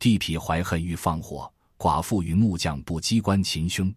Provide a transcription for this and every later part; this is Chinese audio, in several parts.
地痞怀恨欲放火，寡妇与木匠不机关擒凶。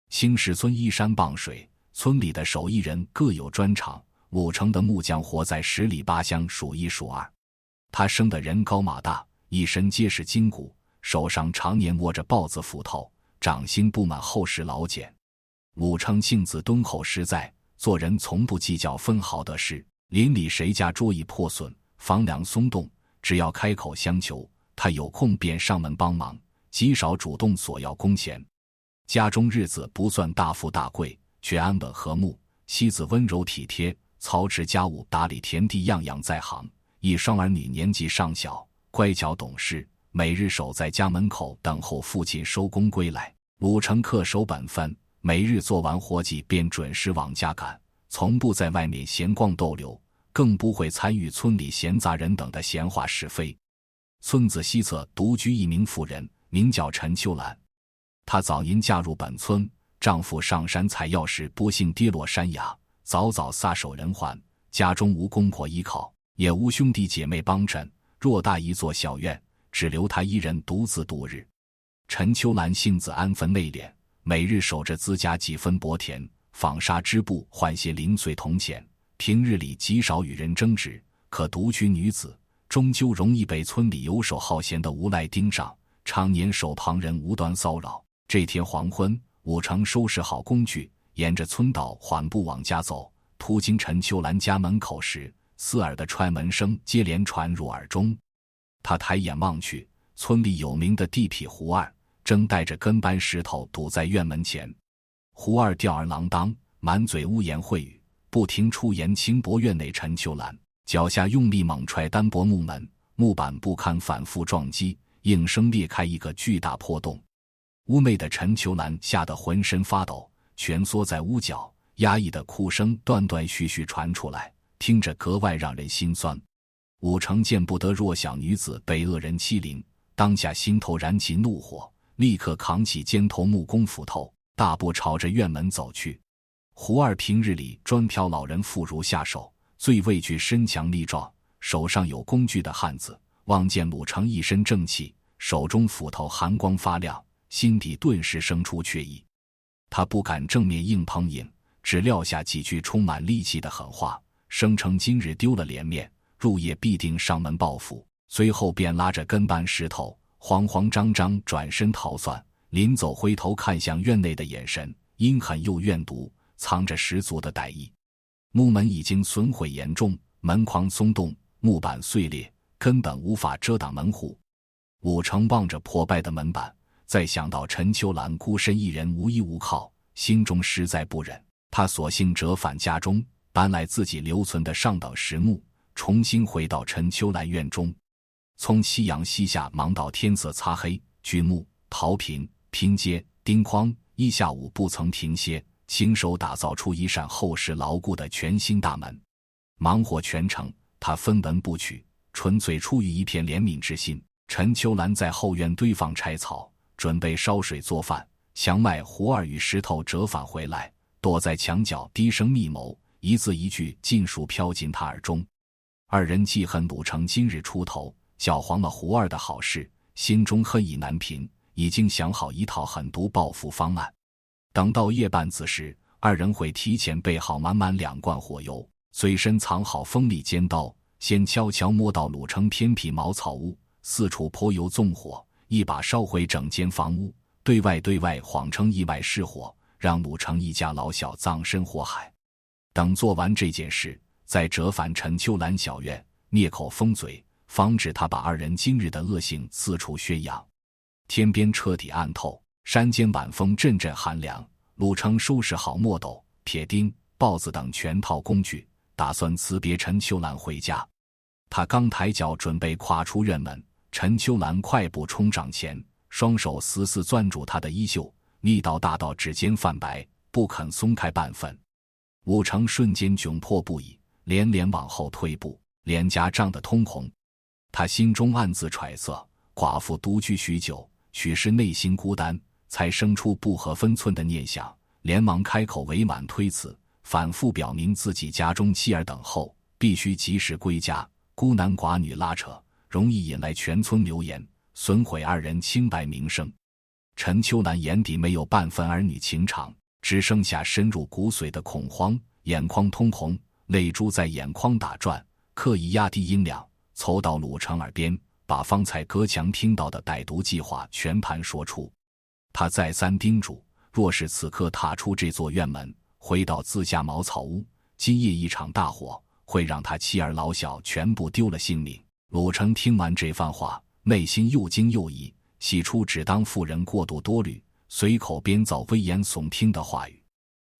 兴市村依山傍水，村里的手艺人各有专长。鲁城的木匠活在10里8乡数一数二。他生得人高马大，一身结实筋骨，手上常年握着刨子斧头，掌心布满厚实老茧。鲁城性子敦厚实在，做人从不计较分毫的事。邻里谁家桌椅破损，房梁松动，只要开口相求，他有空便上门帮忙，极少主动索要工钱。家中日子不算大富大贵，却安稳和睦。妻子温柔体贴，操持家务，打理田地，样样在行。一双儿女年纪尚小，乖巧懂事，每日守在家门口等候父亲收工归来。鲁城恪守本分，每日做完活计便准时往家赶，从不在外面闲逛逗留，更不会参与村里闲杂人等的闲话是非。村子西侧独居一名妇人，名叫陈秋兰。她早因嫁入本村，丈夫上山采药时不幸跌落山崖，早早撒手人寰，家中无公婆依靠，也无兄弟姐妹帮衬，偌大一座小院，只留她一人独自度日。陈秋兰性子安分内敛，每日守着自家几分薄田，纺纱织布，换些零碎铜钱，平日里极少与人争执。可独居女子终究容易被村里游手好闲的无赖盯上，常年受旁人无端骚扰。这天黄昏，武成收拾好工具，沿着村道缓步往家走，途经陈秋兰家门口时，刺耳的踹门声接连传入耳中。他抬眼望去，村里有名的地痞胡二正带着跟班石头堵在院门前。胡二吊儿郎当，满嘴污言秽语，不停出言轻薄院内陈秋兰，脚下用力猛踹单薄木门，木板不堪反复撞击，应声裂开一个巨大破洞。屋内的陈秋兰吓得浑身发抖，蜷缩在屋角，压抑的哭声断断续续传出来，听着格外让人心酸。武成见不得弱小女子被恶人欺凌，当下心头燃起怒火，立刻扛起尖头木工斧头，大步朝着院门走去。胡二平日里专挑老人妇孺下手，最畏惧身强力壮、手上有工具的汉子，望见鲁成一身正气，手中斧头寒光发亮，心底顿时生出却意。他不敢正面硬碰硬，只撂下几句充满戾气的狠话，声称今日丢了脸面，入夜必定上门报复。随后便拉着跟班石头慌慌张张转身逃窜，临走回头看向院内的眼神阴狠又怨毒，藏着十足的歹意。木门已经损毁严重，门框松动，木板碎裂，根本无法遮挡门户。武成望着破败的门板，再想到陈秋兰孤身一人无依无靠，心中实在不忍。他索性折返家中，搬来自己留存的上等实木，重新回到陈秋兰院中。从夕阳西下忙到天色擦黑，锯木、陶瓶、拼接、钉框，一下午不曾停歇，亲手打造出一扇厚实牢固的全新大门。忙活全程，他分文不取，纯粹出于一片怜悯之心。陈秋兰在后院堆放柴草，准备烧水做饭。墙外胡二与石头折返回来，躲在墙角低声密谋，一字一句尽数飘进他耳中。二人记恨鲁成今日出头，搅黄了胡二的好事，心中恨意难平，已经想好一套狠毒报复方案。等到夜半子时，二人会提前备好满满2罐火油，随身藏好锋利尖刀，先悄悄摸到鲁城偏僻茅草屋，四处泼油纵火，一把烧毁整间房屋，对外谎称意外失火，让鲁城一家老小葬身火海。等做完这件事，再折返陈秋兰小院，灭口封嘴，防止他把二人今日的恶行四处宣扬。天边彻底暗透，山间晚风阵阵寒凉。鲁成收拾好墨斗、铁钉、刨子等全套工具，打算辞别陈秋兰回家。他刚抬脚准备跨出院门，陈秋兰快步冲上前，双手死死攥住他的衣袖，力道大到指尖泛白，不肯松开半分。武成瞬间窘迫不已，连连往后退步，脸颊涨得通红。他心中暗自揣测，寡妇独居许久，许是内心孤单，才生出不合分寸的念想，连忙开口委婉推辞，反复表明自己家中妻儿等候，必须及时归家，孤男寡女拉扯容易引来全村流言，损毁二人清白名声。陈秋兰眼底没有半分儿女情长，只剩下深入骨髓的恐慌，眼眶通红，泪珠在眼眶打转，刻意压低音量，凑到鲁成耳边，把方才隔墙听到的歹毒计划全盘说出。他再三叮嘱，若是此刻踏出这座院门，回到自家茅草屋，今夜一场大火会让他妻儿老小全部丢了性命。鲁成听完这番话，内心又惊又疑，起初只当妇人过度多虑，随口编造危言耸听的话语。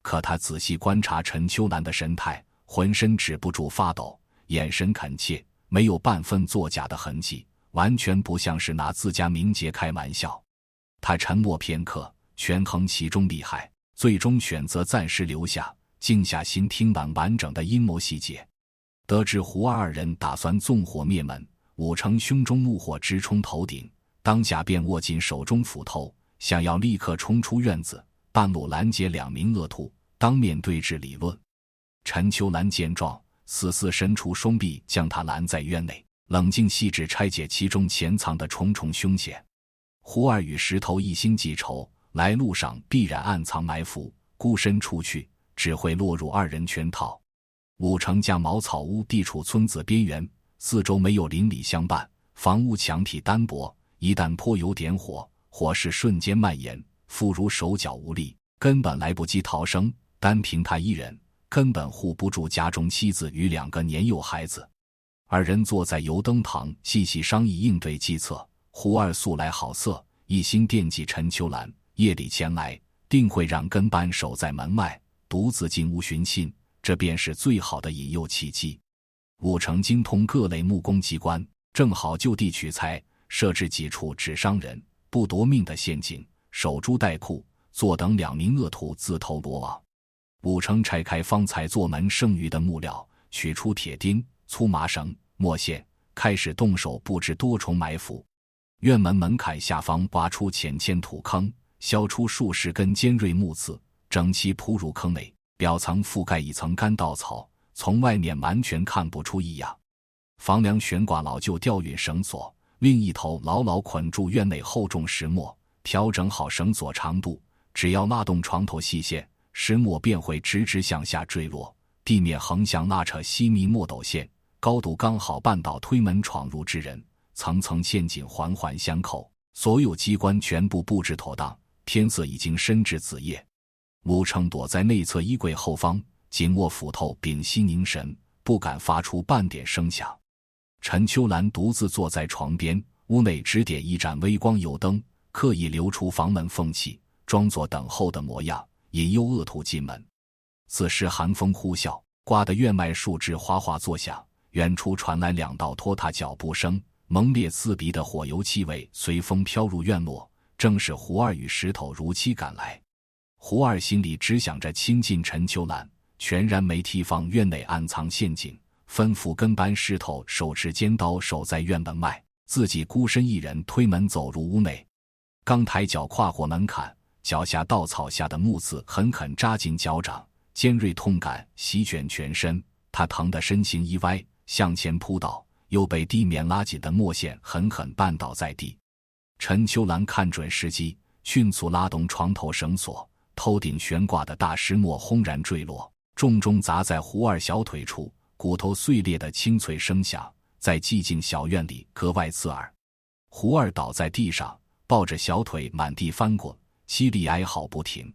可他仔细观察陈秋兰的神态，浑身止不住发抖，眼神恳切，没有半分作假的痕迹，完全不像是拿自家名节开玩笑。他沉默片刻，权衡其中利害，最终选择暂时留下，静下心听完完整的阴谋细节。得知胡二人打算纵火灭门，武成胸中怒火直冲头顶，当下便握紧手中斧头，想要立刻冲出院子，半路拦截2名恶徒，当面对质理论。陈秋兰见状，死死伸出双臂将他拦在院内，冷静细致拆解其中潜藏的重重凶险。胡二与石头一心记仇，来路上必然暗藏埋伏，孤身出去只会落入二人圈套。武成家茅草屋地处村子边缘，四周没有邻里相伴，房屋墙体单薄，一旦颇有点火，火势瞬间蔓延，妇孺手脚无力，根本来不及逃生，单凭他一人根本护不住家中妻子与2个年幼孩子。二人坐在油灯旁细细商议应对计策。胡二素来好色，一心惦记陈秋兰，夜里前来定会让跟班守在门外，独自进屋寻衅，这便是最好的引诱契机。武成精通各类木工机关，正好就地取材，设置几处只伤人不夺命的陷阱，守株待兔，坐等2名恶徒自投罗网。武成拆开方才做门剩余的木料，取出铁钉、粗麻绳、墨线，开始动手布置多重埋伏。院门门槛下方挖出浅浅土坑，削出数10根尖锐木刺，整齐铺入坑内，表层覆盖一层干稻草，从外面完全看不出异样。房梁悬挂老旧吊运绳索，另一头牢牢捆住院内厚重石磨，调整好绳索长度，只要拉动床头细线，石磨便会直直向下坠落，地面横向拉扯细密墨斗线，高度刚好绊倒推门闯入之人，层层陷阱环环相扣，所有机关全部布置妥当。天色已经深至子夜，武成躲在内侧衣柜后方，紧握斧头，屏息凝神，不敢发出半点声响。陈秋兰独自坐在床边，屋内只点一盏微光油灯，刻意留出房门缝隙，装作等候的模样，引诱恶徒进门。此时寒风呼啸，刮得院外树枝哗哗作响，远处传来2道拖沓脚步声，猛烈刺鼻的火油气味随风飘入院落，正是胡二与石头如期赶来。胡二心里只想着亲近陈秋兰，全然没提防院内暗藏陷阱，吩咐跟班石头手持尖刀守在院门外，自己孤身一人推门走入屋内。刚抬脚跨过门槛，脚下稻草下的木刺狠狠扎进脚掌，尖锐痛感席卷全身，他疼得身形一歪，向前扑倒，又被地面拉紧的墨线狠狠绊倒在地。陈秋兰看准时机，迅速拉动床头绳索，头顶悬挂的大石磨轰然坠落，重重砸在胡二小腿处，骨头碎裂的清脆声响在寂静小院里格外刺耳。胡二倒在地上，抱着小腿满地翻滚，凄厉哀嚎不停。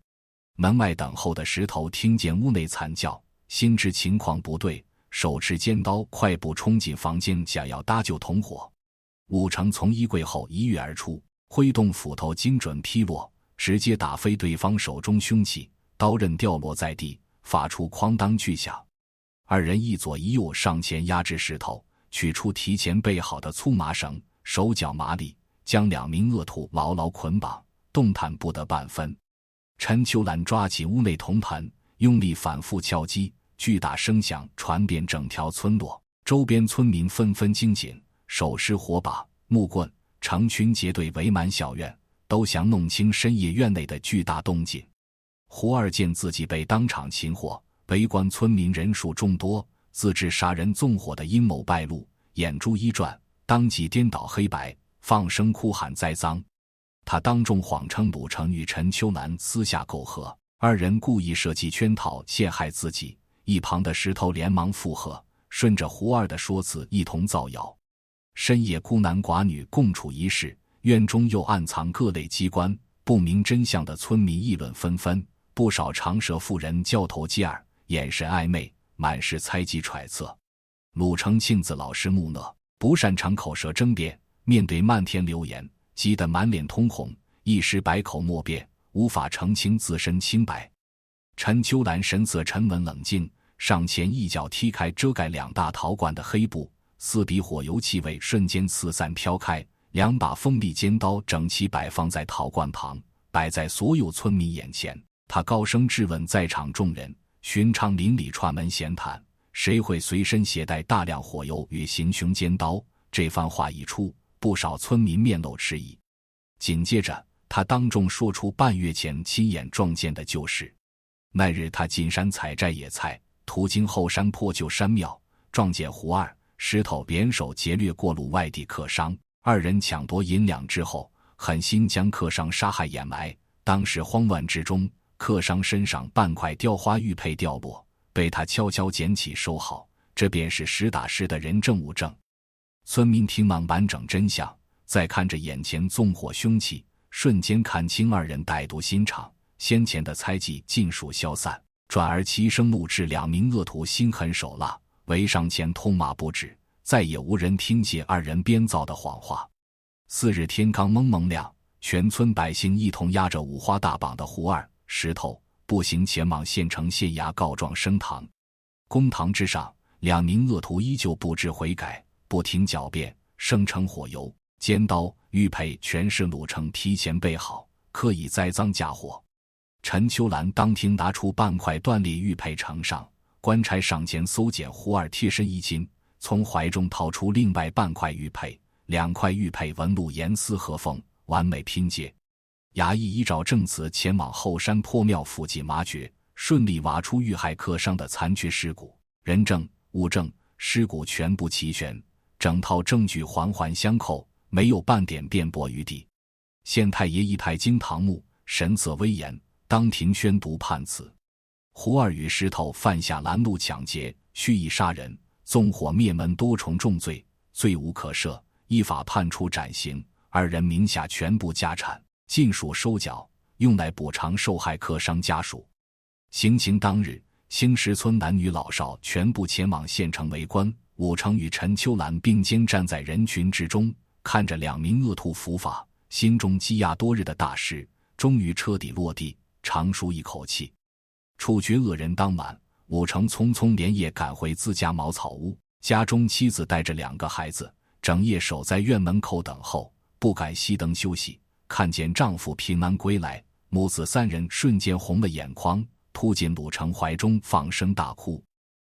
门外等候的石头听见屋内惨叫，心知情况不对，手持尖刀快步冲进房间，想要搭救同伙。武成从衣柜后一跃而出，挥动斧头精准劈落，直接打飞对方手中凶器，刀刃掉落在地，发出哐当巨响。二人一左一右上前压制石头，取出提前备好的粗麻绳，手脚麻利，将2名恶徒牢牢捆绑，动弹不得半分。陈秋兰抓起屋内铜盆，用力反复敲击，巨大声响传遍整条村落，周边村民纷纷惊醒，手持火把、木棍，成群结队围满小院，都想弄清深夜院内的巨大动静。胡二见自己被当场擒获，围观村民人数众多，自制杀人纵火的阴谋败露，眼珠一转，当即颠倒黑白，放声哭喊栽赃。他当众谎称鲁成与陈秋兰私下媾和，二人故意设计圈套陷害自己。一旁的石头连忙附和，顺着胡二的说辞一同造谣。深夜孤男寡女共处一室，院中又暗藏各类机关，不明真相的村民议论纷纷，不少长舌妇人交头接耳，眼神暧昧，满是猜忌揣测。鲁成庆自老实木讷，不擅长口舌争辩，面对漫天流言，急得满脸通红，一时百口莫辩，无法澄清自身清白。陈秋兰神色沉稳冷静，上前一脚踢开遮盖两大陶罐的黑布，4笔火油气味瞬间四散飘开，2把锋利尖刀整齐摆放在陶罐旁，摆在所有村民眼前。他高声质问在场众人：寻常邻里串门闲谈，谁会随身携带大量火油与行凶尖刀？这番话一出，不少村民面露迟疑。紧接着他当众说出半月前亲眼撞见的旧事。那日他进山采摘野菜，途经后山破旧山庙，撞见胡二、石头联手劫掠过路外地客商，二人抢夺银两之后，狠心将客商杀害掩埋。当时慌乱之中，客商身上半块雕花玉佩掉落，被他悄悄捡起收好，这便是实打实的人证物证。村民听完完整真相，再看着眼前纵火凶器，瞬间看清二人歹毒心肠，先前的猜忌尽数消散，转而齐声怒斥2名恶徒心狠手辣，围上前痛骂不止，再也无人听信二人编造的谎话。4日天刚蒙蒙亮，全村百姓一同押着五花大绑的胡二、石头步行前往县城县衙告状升堂。公堂之上，2名恶徒依旧不知悔改，不停狡辩，声称火油、尖刀、玉佩全是鲁成提前备好，刻意栽赃嫁祸。陈秋兰当庭拿出半块断裂玉佩呈上，官差上前搜检胡二贴身衣襟，从怀中掏出另外半块玉佩，2块玉佩纹路严丝合缝，完美拼接。衙役依照证词前往后山破庙附近挖掘，顺利挖出遇害客商的残缺尸骨，人证、物证、尸骨全部齐全，整套证据环环相扣，没有半点辩驳余地。县太爷一抬惊堂木，神色威严，当庭宣读判词：胡二与石头犯下拦路抢劫、蓄意杀人、纵火灭门多重重罪，罪无可赦，依法判处斩刑。二人名下全部家产尽数收缴，用来补偿受害客商家属。行刑当日，兴实村男女老少全部前往县城围观。武成与陈秋兰并肩站在人群之中，看着2名恶徒伏法，心中积压多日的大事终于彻底落地，长舒一口气。处决恶人当晚，武成匆匆连夜赶回自家茅草屋，家中妻子带着2个孩子整夜守在院门口等候，不敢熄灯休息。看见丈夫平安归来，母子3人瞬间红了眼眶，扑进鲁成怀中放声大哭。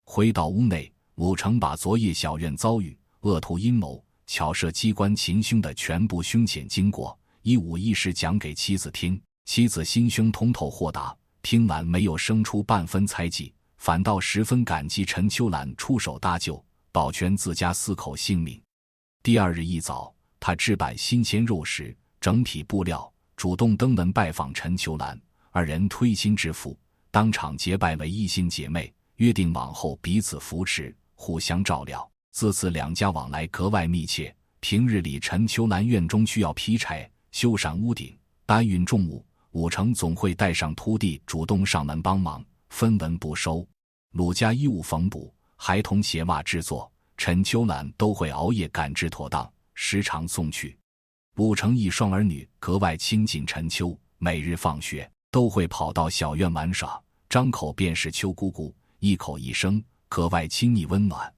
回到屋内，鲁成把昨夜小院遭遇、恶徒阴谋、巧设机关擒凶的全部凶险经过一五一十讲给妻子听。妻子心胸通透豁达，听完没有生出半分猜忌，反倒十分感激陈秋兰出手搭救，保全自家4口性命。第2日一早，他置办新鲜肉食、整匹布料，主动登门拜访陈秋兰，二人推心置腹，当场结拜为异姓姐妹，约定往后彼此扶持，互相照料。自此2家往来格外密切。平日里陈秋兰院中需要劈柴、修缮屋顶、搬运重物，武成总会带上徒弟主动上门帮忙，分文不收。鲁家衣物缝补、孩童鞋袜制作，陈秋兰都会熬夜赶制妥当，时常送去。武成一双儿女格外亲近陈秋，每日放学都会跑到小院玩耍，张口便是秋姑姑，一口一声，格外亲昵温暖。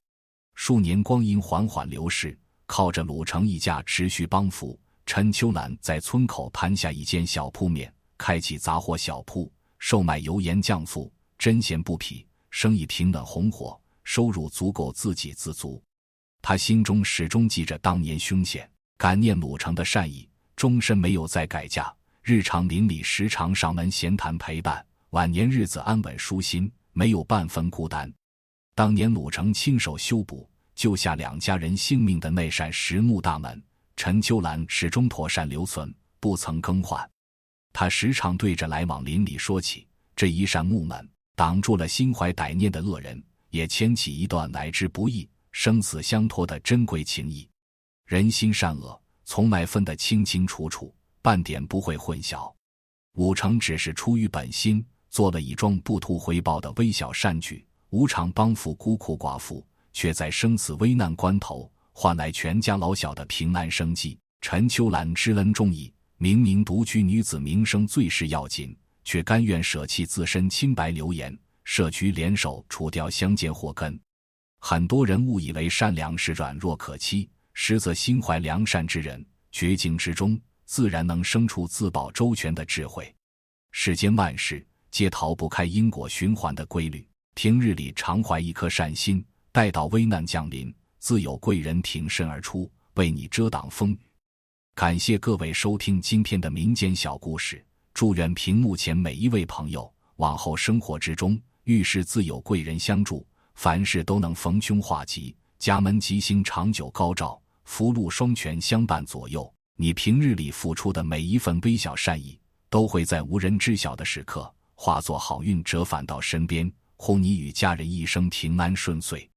数年光阴缓缓流逝，靠着鲁成一家持续帮扶，陈秋兰在村口摊下一间小铺面，开启杂货小铺，售卖油盐酱醋，针线布匹，生意平稳红火，收入足够自给自足。他心中始终记着当年凶险，感念鲁成的善意，终身没有再改嫁。日常邻里时常上门闲谈陪伴，晚年日子安稳舒心，没有半分孤单。当年鲁成亲手修补救下2家人性命的那扇实木大门，陈秋兰始终妥善留存，不曾更换。他时常对着来往邻里说起，这一扇木门挡住了心怀歹念的恶人，也牵起一段来之不易、生死相托的珍贵情谊。人心善恶从来分得清清楚楚，半点不会混淆。武成只是出于本心，做了一桩不图回报的微小善举，无偿帮扶孤苦寡妇，却在生死危难关头换来全家老小的平安生计。陈秋兰知恩重义，明明独居女子名声最是要紧，却甘愿舍弃自身清白流言，设局联手除掉相奸祸根。很多人误以为善良是软弱可欺，实则心怀良善之人，绝境之中自然能生出自保周全的智慧。世间万事皆逃不开因果循环的规律，平日里常怀一颗善心，待到危难降临，自有贵人挺身而出，为你遮挡风雨。感谢各位收听今天的民间小故事，祝愿屏幕前每一位朋友往后生活之中遇事自有贵人相助，凡事都能逢凶化吉，家门吉星长久高照，福禄双全相伴左右。你平日里付出的每一份微小善意，都会在无人知晓的时刻化作好运折返到身边，护你与家人一生平安顺遂。